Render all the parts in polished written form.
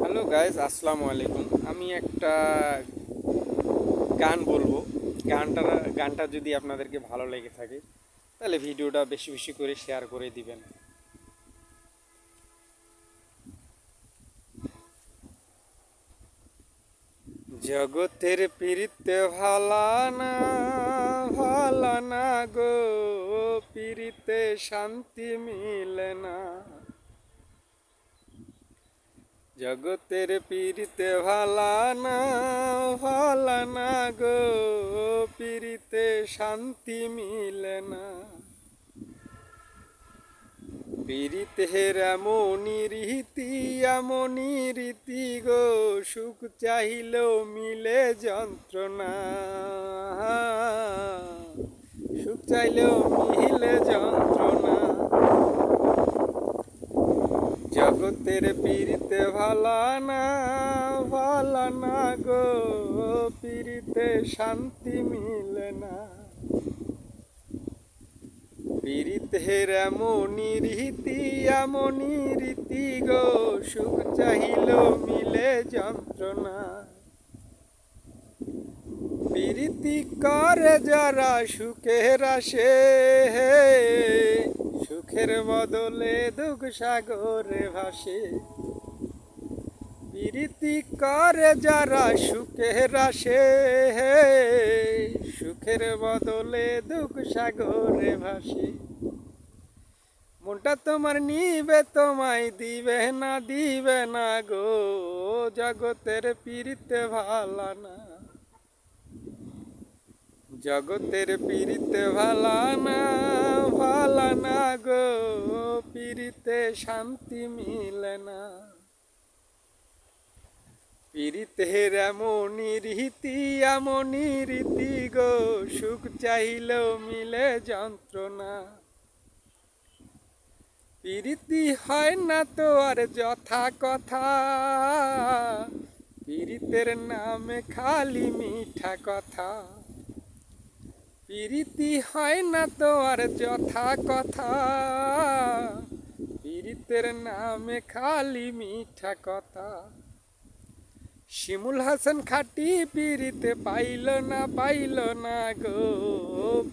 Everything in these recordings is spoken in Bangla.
হ্যালো গাইজ, আসসালামু আলাইকুম। আমি একটা গান বলবো। গানটা যদি আপনাদেরকে ভালো লেগে থাকে তাহলে ভিডিওটা বেশি বেশি করে শেয়ার করে দিবেন। জগতের পিরিতে ভালা না গো, পিরিতে শান্তি মিলে না। জগতের পিরিতে ভালা না গো, পিরিতে শান্তি মিলে না। পিরিতের এমনই রীতি গো, সুখ চাহিলেও মিলে যন্ত্রণা। সুখ চাইলেও মিলে যন্ত্রণা। জগতের পিরিতে ভালা না গো, পিরিতে শান্তি মিলে না। পিরিতের এমনই রীতি গো, সুখ চাহিলেও মিলে যন্ত্রণা। পিরিতি করে যারা সুখের আসে, সুখের বদলে দুঃখ সাগরে ভাসে। পিরিতি করে যারা সুখের আসে, সুখের বদলে দুঃখ সাগরে ভাসে। মনটা তোমার নিবে তোমায় দিবে না গো, জগতের পিরিতে ভালা না। জগতের পিরিতে ভালা না গো, পিরিতে শান্তি মিলে না। পিরিতের এমনই রীতি গো, সুখ চাইলেও মিলে যন্ত্রণা। পিরিতি হয় না তো আর যথা কথা, পিরিতের নামে খালি মিঠা কথা। পিরিতি হয় না তো আর যথা কথা, পিরিতের নামে খালি মিঠা কথা। শিমুল হাসান খাটি পিরিতে পাইল না গো,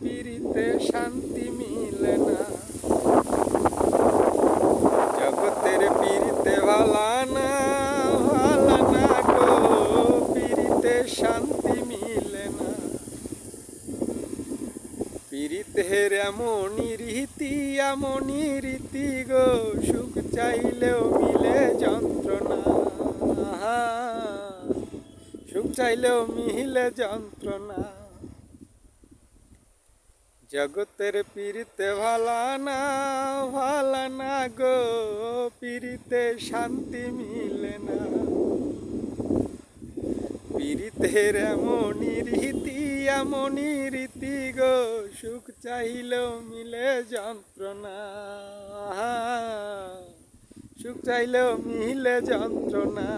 পিরিতে শান্তি মিলে না। জগতের পিরিতে ভালা না গো, পিরিতে শান্তি মিলে না। পিরিতের এমনই রীতি গো, সুখ চাইলেও মিলে যন্ত্রণা। সুখ চাইলেও মিলে যন্ত্রণা। জগতের পিরিতে ভালা না গো, পিরিতে শান্তি মিলে না। পিরিতের এমনই রীতি গো, সুখ চাইলেও মিলে যন্ত্রণা। সুখ চাইলেও মিলে যন্ত্রণা।